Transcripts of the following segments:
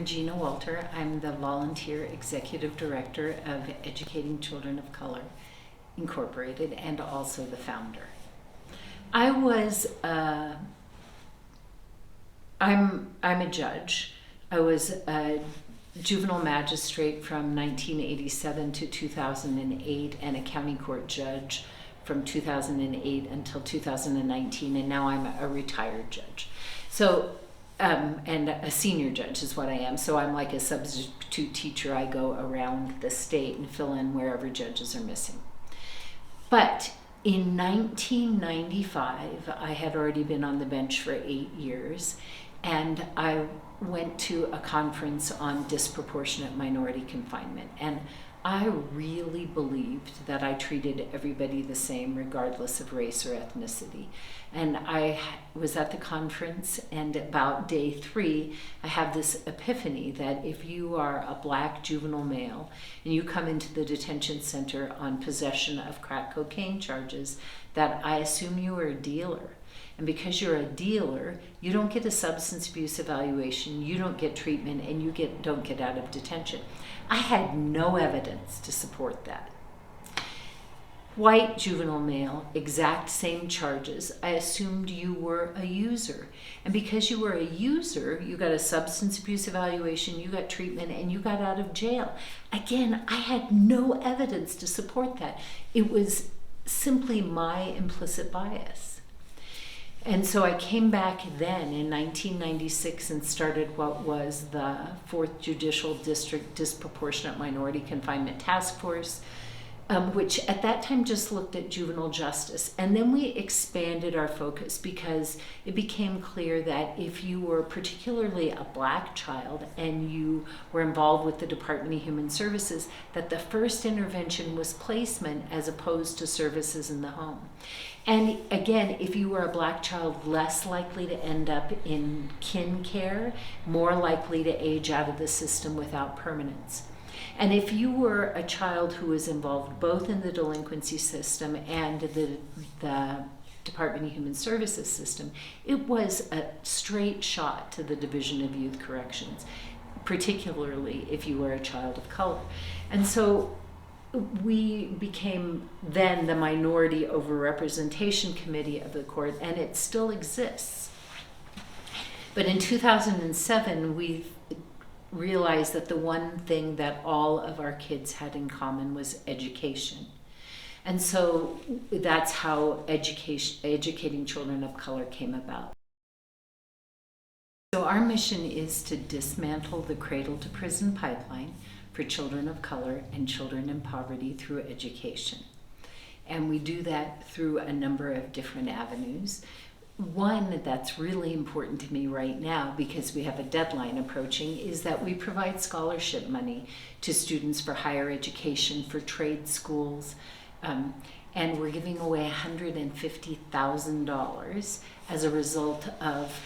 Regina Walter. I'm the volunteer executive director of Educating Children of Color Incorporated and also the founder. I'm a judge. I was a juvenile magistrate from 1987 to 2008 and a county court judge from 2008 until 2019, and now I'm a retired judge. So, and a senior judge is what I am. So I'm like a substitute teacher. I go around the state and fill in wherever judges are missing. But in 1995, I had already been on the bench for 8 years, and I went to a conference on disproportionate minority confinement. And I really believed that I treated everybody the same regardless of race or ethnicity. And I was at the conference, and about day 3, I have this epiphany that if you are a black juvenile male and you come into the detention center on possession of crack cocaine charges, that I assume you are a dealer. And because you're a dealer, you don't get a substance abuse evaluation, you don't get treatment, and you don't get out of detention. I had no evidence to support that. White juvenile male, exact same charges. I assumed you were a user. And because you were a user, you got a substance abuse evaluation, you got treatment, and you got out of jail. Again, I had no evidence to support that. It was simply my implicit bias. And so I came back then in 1996 and started what was the 4th Judicial District Disproportionate Minority Confinement Task Force, which at that time just looked at juvenile justice. And then we expanded our focus because it became clear that if you were particularly a black child and you were involved with the Department of Human Services, that the first intervention was placement as opposed to services in the home. And again, if you were a black child, less likely to end up in kin care, more likely to age out of the system without permanence. And if you were a child who was involved both in the delinquency system and the Department of Human Services system, it was a straight shot to the Division of Youth Corrections, particularly if you were a child of color. And so we became then the Minority Overrepresentation Committee of the court, and it still exists. But in 2007, we realized that the one thing that all of our kids had in common was education. And so that's how Educating Children of Color came about. So our mission is to dismantle the cradle-to-prison pipeline for children of color and children in poverty through education. And we do that through a number of different avenues. One that's really important to me right now, because we have a deadline approaching, is that we provide scholarship money to students for higher education, for trade schools, and we're giving away $150,000 as a result of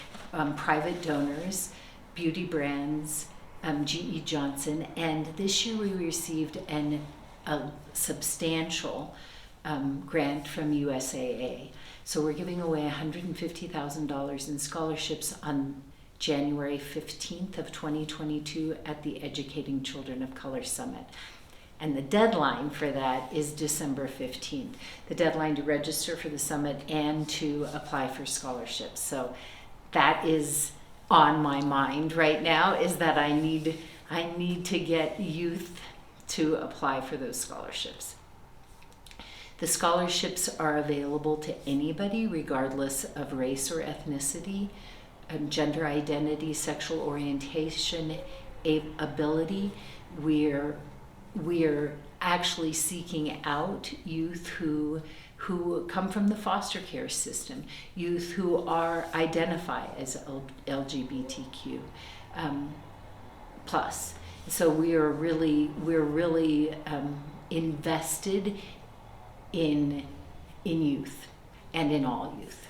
private donors, beauty brands, G.E. Johnson, and this year we received a substantial grant from USAA. So we're giving away $150,000 in scholarships on January 15th of 2022 at the Educating Children of Color Summit. And the deadline for that is December 15th, the deadline to register for the summit and to apply for scholarships. So that is on my mind right now, is that I need to get youth to apply for those scholarships. The scholarships are available to anybody regardless of race or ethnicity, gender identity, sexual orientation, ability. We're actually seeking out youth who come from the foster care system, youth who identify as LGBTQ plus. So we're really invested in youth and in all youth.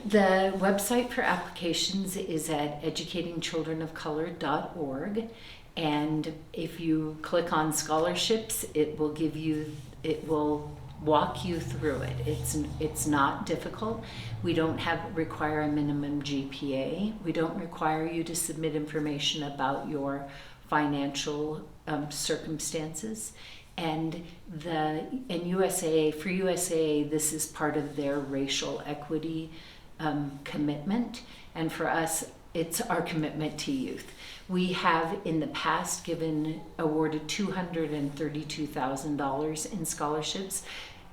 The website for applications is at educatingchildrenofcolor.org, and if you click on scholarships, it will walk you through it. It's not difficult. We don't require a minimum GPA. We don't require you to submit information about your financial circumstances. And USAA, for USAA, this is part of their racial equity commitment. And for us, it's our commitment to youth. We have in the past awarded $232,000 in scholarships,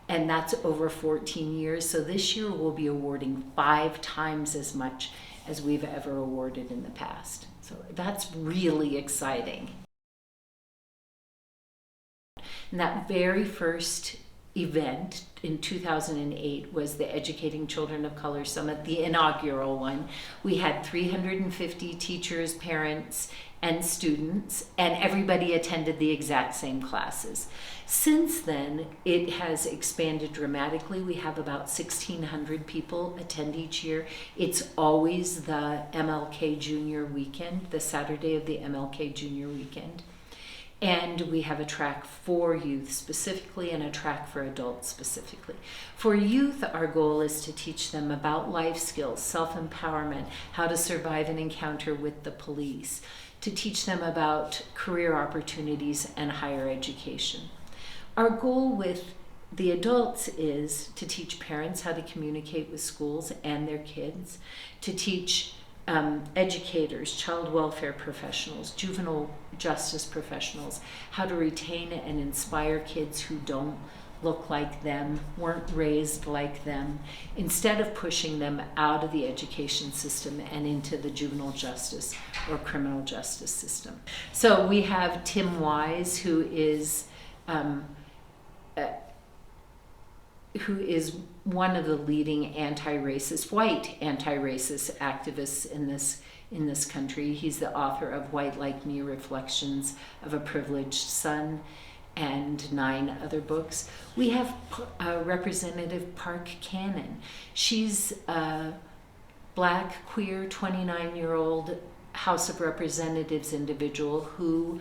and that's over 14 years. So this year we'll be awarding 5 times as much as we've ever awarded in the past. So that's really exciting. And that very first event in 2008 was the Educating Children of Color Summit, the inaugural one. We had 350 teachers, parents, and students, and everybody attended the exact same classes. Since then, it has expanded dramatically. We have about 1,600 people attend each year. It's always the MLK Junior Weekend, the Saturday of the MLK Junior Weekend. And we have a track for youth specifically and a track for adults specifically. For youth, our goal is to teach them about life skills, self-empowerment, how to survive an encounter with the police, to teach them about career opportunities and higher education. Our goal with the adults is to teach parents how to communicate with schools and their kids, to teach educators, child welfare professionals, juvenile justice professionals, how to retain and inspire kids who don't look like them, weren't raised like them, instead of pushing them out of the education system and into the juvenile justice or criminal justice system. So we have Tim Wise, who is one of the leading white anti-racist activists in this country. He's the author of White Like Me, Reflections of a Privileged Son, and 9 other books. We have Representative Park Cannon. She's a Black, queer, 29-year-old House of Representatives individual who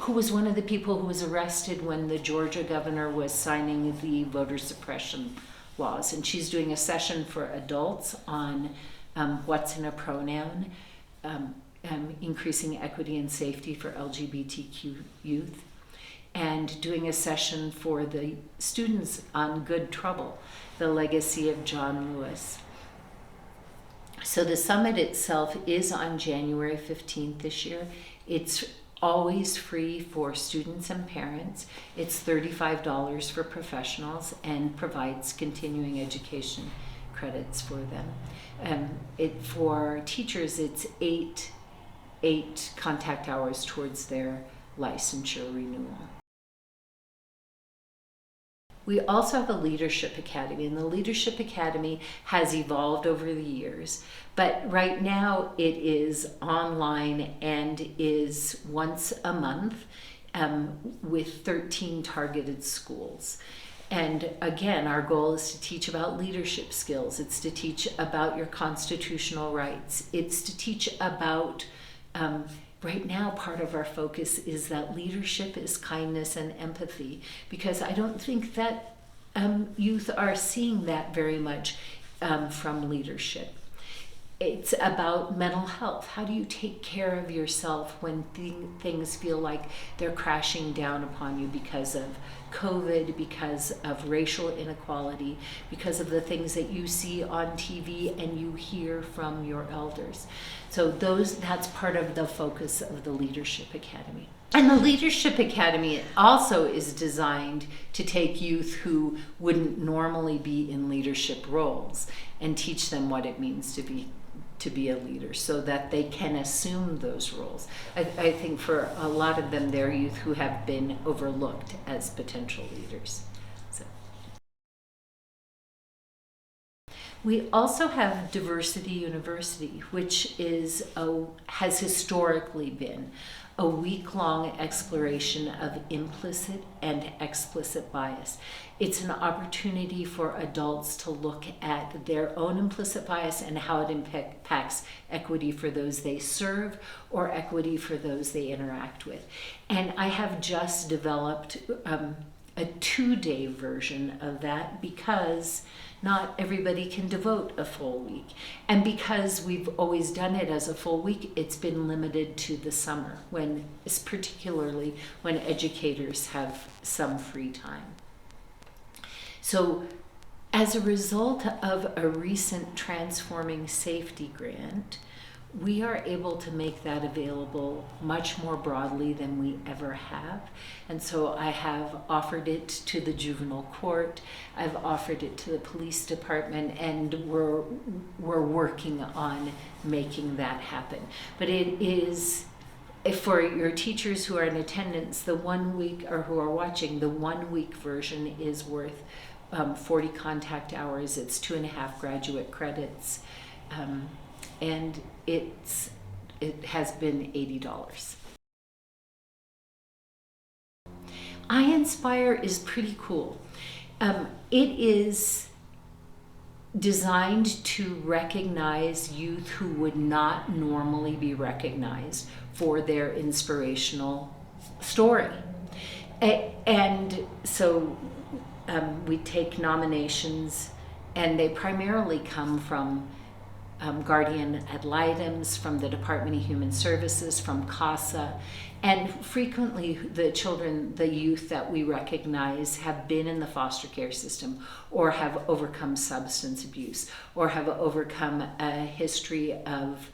was one of the people who was arrested when the Georgia governor was signing the voter suppression laws. And she's doing a session for adults on what's in a pronoun, increasing equity and safety for LGBTQ youth, and doing a session for the students on Good Trouble, the legacy of John Lewis. So the summit itself is on January 15th this year. It's always free for students and parents. It's $35 for professionals and provides continuing education credits for them. For teachers, it's eight contact hours towards their licensure renewal. We also have a Leadership Academy, and the Leadership Academy has evolved over the years, but right now it is online and is once a month with 13 targeted schools. And again, our goal is to teach about leadership skills. It's to teach about your constitutional rights. It's to teach about, right now, part of our focus is that leadership is kindness and empathy, because I don't think that youth are seeing that very much from leadership. It's about mental health. How do you take care of yourself when things feel like they're crashing down upon you because of COVID, because of racial inequality, because of the things that you see on TV and you hear from your elders? So that's part of the focus of the Leadership Academy. And the Leadership Academy also is designed to take youth who wouldn't normally be in leadership roles and teach them what it means to be a leader, so that they can assume those roles. I think for a lot of them, they're youth who have been overlooked as potential leaders. So. We also have Diversity University, which has historically been a week-long exploration of implicit and explicit bias. It's an opportunity for adults to look at their own implicit bias and how it impacts equity for those they serve or equity for those they interact with. And I have just developed a 2-day version of that because not everybody can devote a full week. And because we've always done it as a full week, it's been limited to the summer, particularly when educators have some free time. So as a result of a recent Transforming Safety grant, we are able to make that available much more broadly than we ever have. And so I have offered it to the juvenile court, I've offered it to the police department, and we're working on making that happen. But it is, for your teachers who are in attendance, the 1 week, or who are watching, the 1 week version is worth 40 contact hours. It's 2.5 graduate credits. And it has been $80. I Inspire is pretty cool. It is designed to recognize youth who would not normally be recognized for their inspirational story. And so we take nominations, and they primarily come from guardian ad litems, from the Department of Human Services, from CASA, and frequently the youth that we recognize have been in the foster care system, or have overcome substance abuse, or have overcome a history of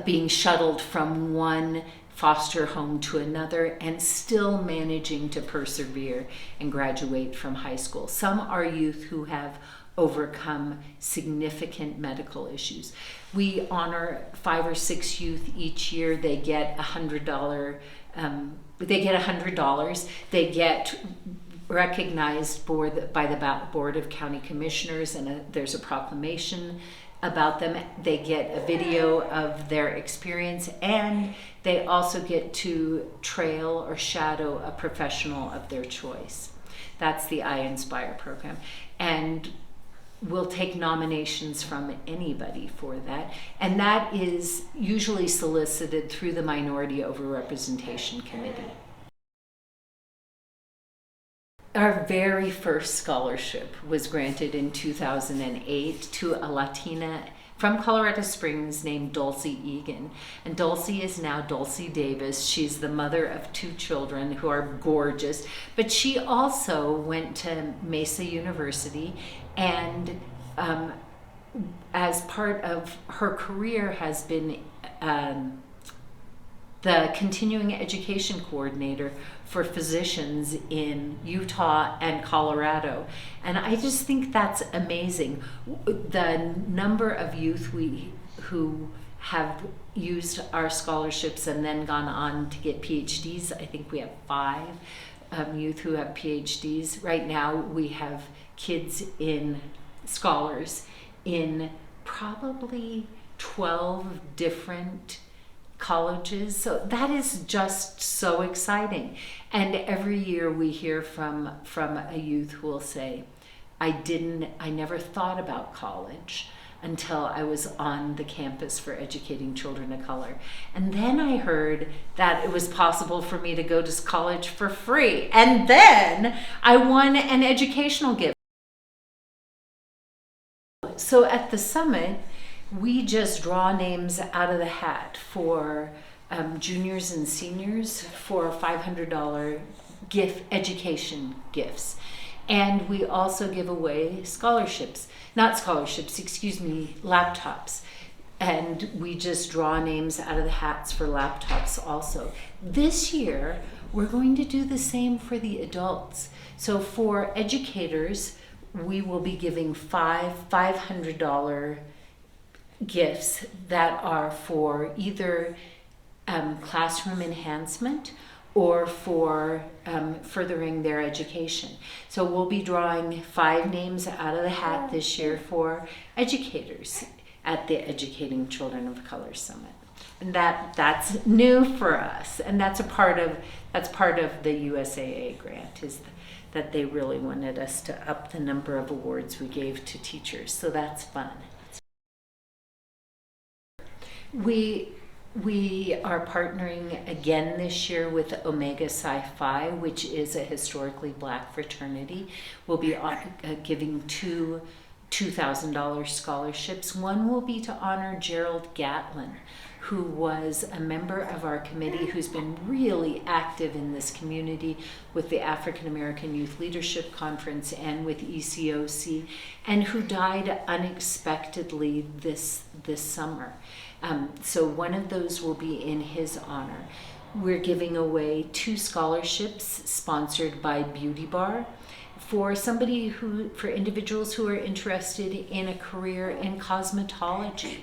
being shuttled from one foster home to another and still managing to persevere and graduate from high school. Some are youth who have overcome significant medical issues. We honor 5 or 6 youth each year. They get $100. They get recognized by the Board of County Commissioners, and there's a proclamation about them. They get a video of their experience, and they also get to trail or shadow a professional of their choice. That's the I Inspire program. And we'll take nominations from anybody for that. And that is usually solicited through the Minority Overrepresentation Committee. Our very first scholarship was granted in 2008 to a Latina from Colorado Springs named Dulcie Egan. And Dulcie is now Dulcie Davis. She's the mother of 2 children who are gorgeous. But she also went to Mesa University, and as part of her career has been the continuing education coordinator for physicians in Utah and Colorado. And I just think that's amazing. The number of youth who have used our scholarships and then gone on to get PhDs, I think we have 5 youth who have PhDs. Right now we have scholars in probably 12 different colleges. So that is just so exciting. And every year we hear from a youth who will say, I never thought about college until I was on the campus for educating children of color. And then I heard that it was possible for me to go to college for free. And then I won an educational gift. So at the summit, we just draw names out of the hat for juniors and seniors for $500 education gifts. And we also give away laptops. And we just draw names out of the hats for laptops also. This year, we're going to do the same for the adults. So for educators, we will be giving $500 gifts that are for either classroom enhancement or for furthering their education. So we'll be drawing 5 names out of the hat this year for educators at the Educating Children of Color Summit. And that's new for us, and that's part of the USAA grant, is that they really wanted us to up the number of awards we gave to teachers. So that's fun. We We are partnering again this year with Omega Psi Phi, which is a historically Black fraternity. We'll be giving two $2,000 scholarships. One will be to honor Gerald Gatlin, who was a member of our committee who's been really active in this community with the African American Youth Leadership Conference and with ECOC, and who died unexpectedly this summer. So one of those will be in his honor. We're giving away 2 scholarships sponsored by Beauty Bar for individuals who are interested in a career in cosmetology.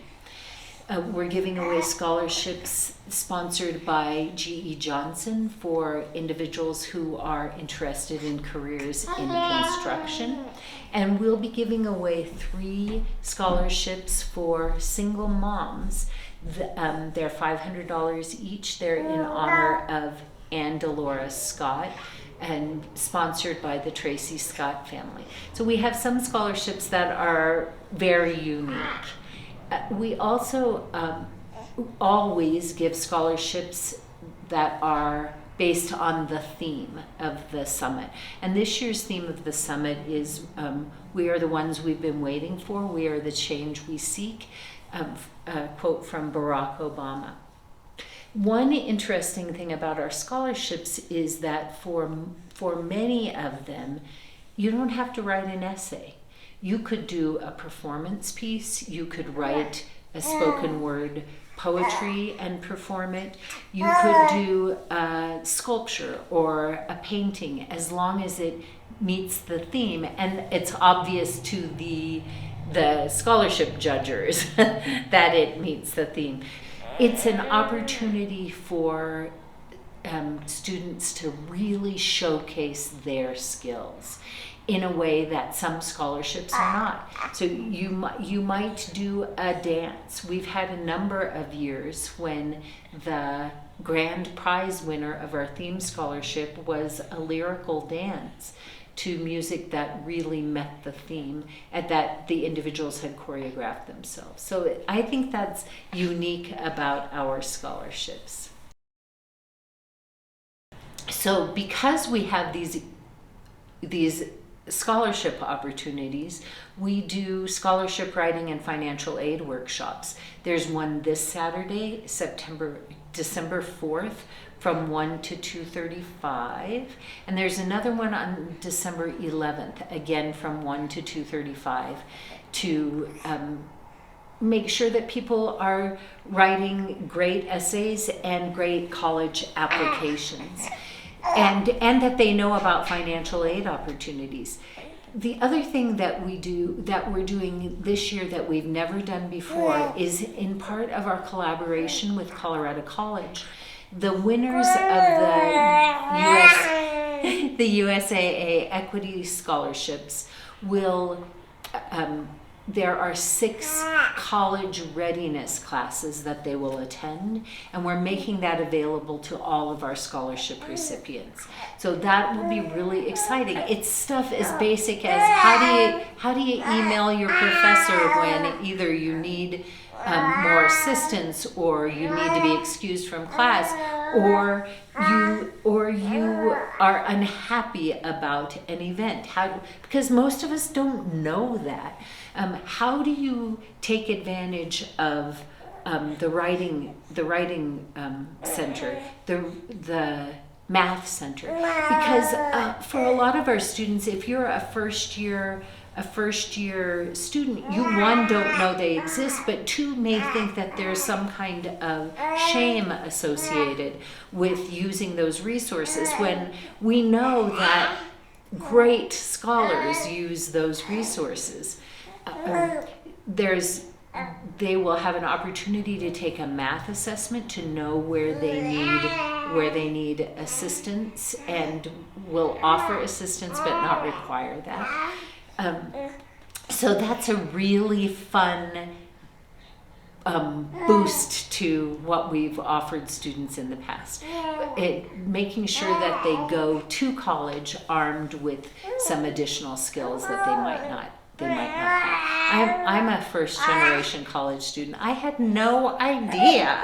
We're giving away scholarships sponsored by G.E. Johnson for individuals who are interested in careers in construction. And we'll be giving away 3 scholarships for single moms. They're $500 each. They're in honor of Ann Dolores Scott and sponsored by the Tracy Scott family. So we have some scholarships that are very unique. We also always give scholarships that are based on the theme of the summit. And this year's theme of the summit is we are the ones we've been waiting for. We are the change we seek. A quote from Barack Obama. One interesting thing about our scholarships is that for many of them, you don't have to write an essay. You could do a performance piece, you could write a spoken word poetry and perform it. You could do a sculpture or a painting as long as it meets the theme, and it's obvious to the scholarship judges that it meets the theme. It's an opportunity for students to really showcase their skills in a way that some scholarships are not. So you might do a dance. We've had a number of years when the grand prize winner of our theme scholarship was a lyrical dance to music that really met the theme and that the individuals had choreographed themselves. So I think that's unique about our scholarships. So because we have these scholarship opportunities, we do scholarship writing and financial aid workshops. There's one this Saturday, December 4th, from 1 to 2:35, and there's another one on December 11th, again from 1 to 2:35, to make sure that people are writing great essays and great college applications. And that they know about financial aid opportunities. The other thing that we're doing this year that we've never done before is in part of our collaboration with Colorado College. The winners of the USAA Equity Scholarships will there are 6 college readiness classes that they will attend, and we're making that available to all of our scholarship recipients. So that will be really exciting. It's stuff as basic as how do you email your professor when either you need more assistance, or you need to be excused from class, or you are unhappy about an event. Because most of us don't know that. How do you take advantage of the writing center, the math center? Because for a lot of our students, if you're a first year student, you don't know they exist, but 2 may think that there's some kind of shame associated with using those resources, when we know that great scholars use those resources. They will have an opportunity to take a math assessment to know where they need assistance, and will offer assistance but not require that. So that's a really fun boost to what we've offered students in the past. Making sure that they go to college armed with some additional skills that they might not have. I'm a first generation college student. I had no idea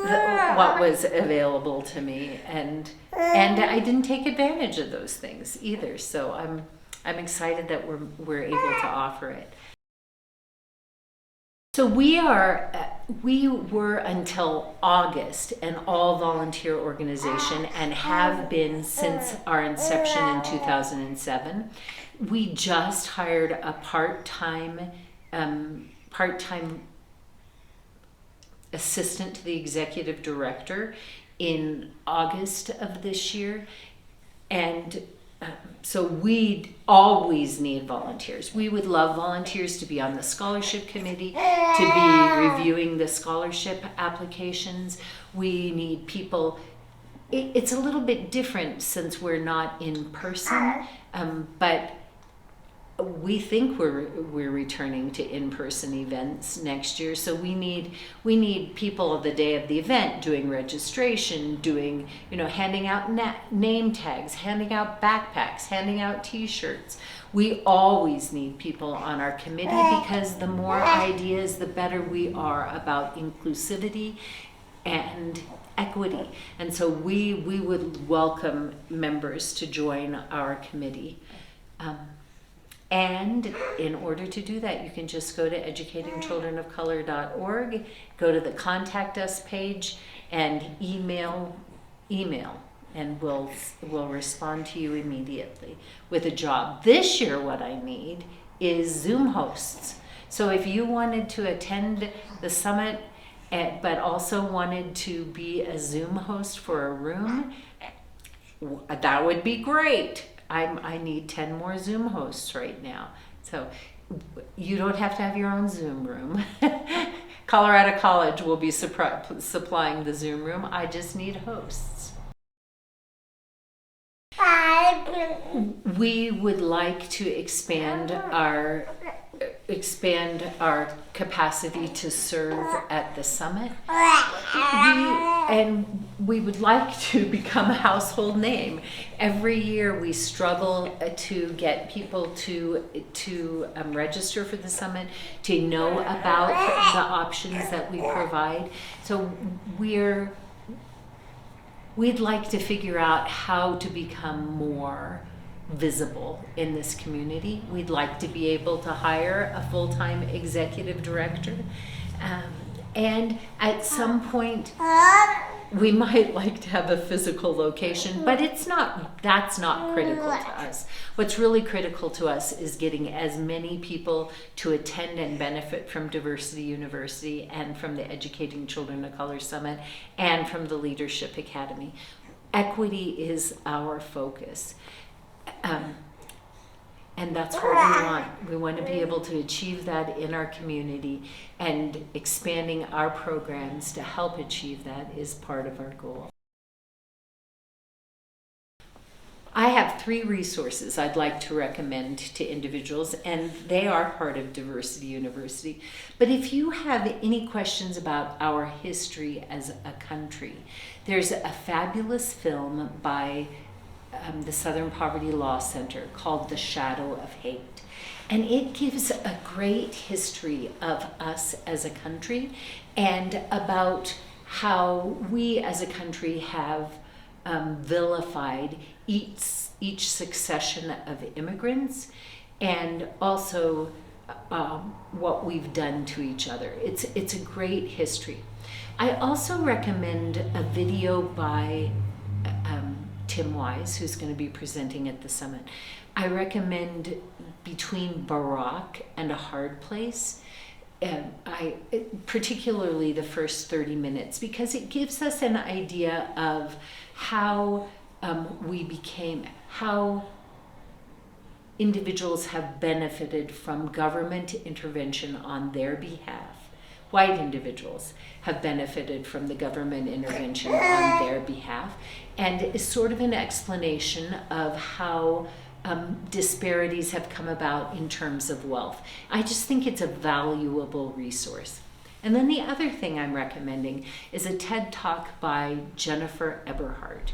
what was available to me, and I didn't take advantage of those things either. So I'm excited that we're able to offer it. So we were until August an all-volunteer organization and have been since our inception in 2007. We just hired a part-time assistant to the executive director in August of this year, and so we always need volunteers. We would love volunteers to be on the scholarship committee, to be reviewing the scholarship applications. We need people. It's a little bit different since we're not in person, but we think we're returning to in-person events next year. So we need people the day of the event doing registration, doing, handing out name tags, handing out backpacks, handing out t-shirts. We always need people on our committee because the more ideas, the better we are about inclusivity and equity. And so we would welcome members to join our committee. And in order to do that, you can just go to educatingchildrenofcolor.org, go to the Contact Us page, and email, and we'll respond to you immediately with a job. This year, what I need is Zoom hosts. So if you wanted to attend the summit, but also wanted to be a Zoom host for a room, that would be great. I need 10 more Zoom hosts right now. So you don't have to have your own Zoom room. Colorado College will be supplying the Zoom room. I just need hosts. We would like to expand our capacity to serve at the summit. We would like to become a household name. Every year we struggle to get people to register for the summit, to know about the options that we provide. So we'd like to figure out how to become more visible in this community. We'd like to be able to hire a full-time executive director, and at some point we might like to have a physical location, but that's not critical to us. What's really critical to us is getting as many people to attend and benefit from Diversity University and from the Educating Children of Color Summit and from the Leadership Academy. Equity is our focus. And that's what we want. We want to be able to achieve that in our community, and expanding our programs to help achieve that is part of our goal. I have 3 resources I'd like to recommend to individuals, and they are part of Diversity University. But if you have any questions about our history as a country, there's a fabulous film by the Southern Poverty Law Center called The Shadow of Hate. And it gives a great history of us as a country and about how we as a country have vilified each succession of immigrants, and also what we've done to each other. It's a great history. I also recommend a video by Tim Wise, who's going to be presenting at the summit. I recommend Between Barack and a Hard Place, particularly the first 30 minutes, because it gives us an idea of how how individuals have benefited from government intervention on their behalf. White individuals have benefited from the government intervention on their behalf, and is sort of an explanation of how disparities have come about in terms of wealth. I just think it's a valuable resource. And then the other thing I'm recommending is a TED Talk by Jennifer Eberhardt.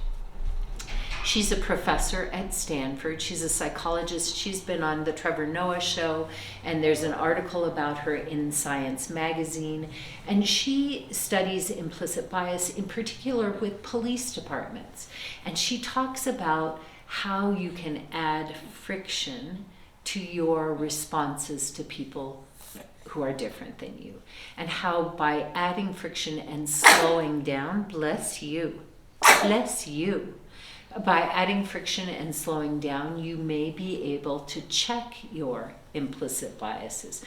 She's a professor at Stanford. She's a psychologist. She's been on the Trevor Noah show, and there's an article about her in Science magazine. And she studies implicit bias, in particular with police departments. And she talks about how you can add friction to your responses to people who are different than you, and how by adding friction and slowing down, bless you, by adding friction and slowing down, you may be able to check your implicit biases.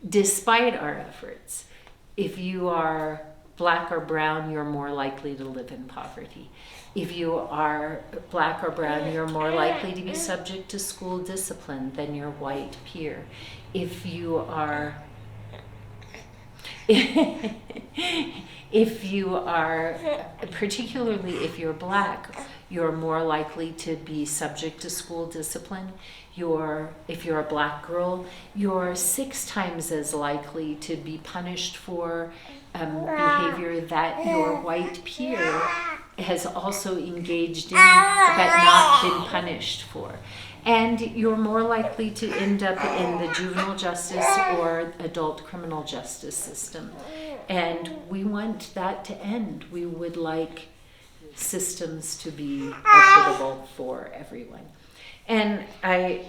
Despite our efforts, if you are Black or brown, you're more likely to live in poverty. If you are Black or brown, you're more likely to be subject to school discipline than your white peer. If you are particularly if you're Black, you're more likely to be subject to school discipline. If you're a Black girl, you're 6 times as likely to be punished for behavior that your white peer has also engaged in but not been punished for. And you're more likely to end up in the juvenile justice or adult criminal justice system. And we want that to end. We would like systems to be equitable for everyone. And I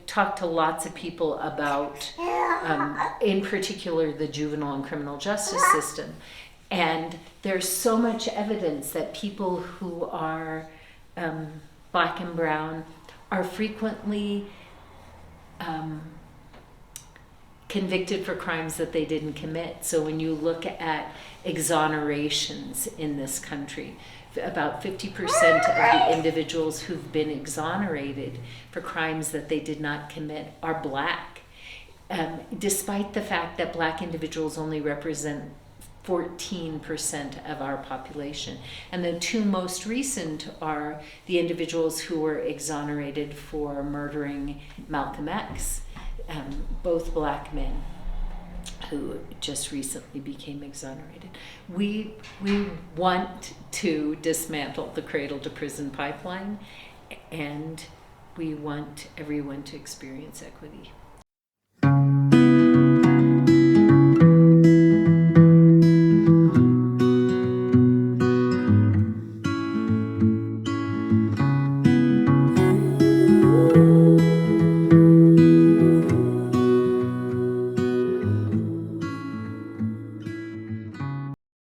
talked to lots of people about, in particular, the juvenile and criminal justice system. And there's so much evidence that people who are Black and brown are frequently convicted for crimes that they didn't commit. So when you look at exonerations in this country, about 50% of the individuals who've been exonerated for crimes that they did not commit are Black, despite the fact that Black individuals only represent 14% of our population. And the 2 most recent are the individuals who were exonerated for murdering Malcolm X, both Black men who just recently became exonerated. We want to dismantle the cradle-to-prison pipeline, and we want everyone to experience equity.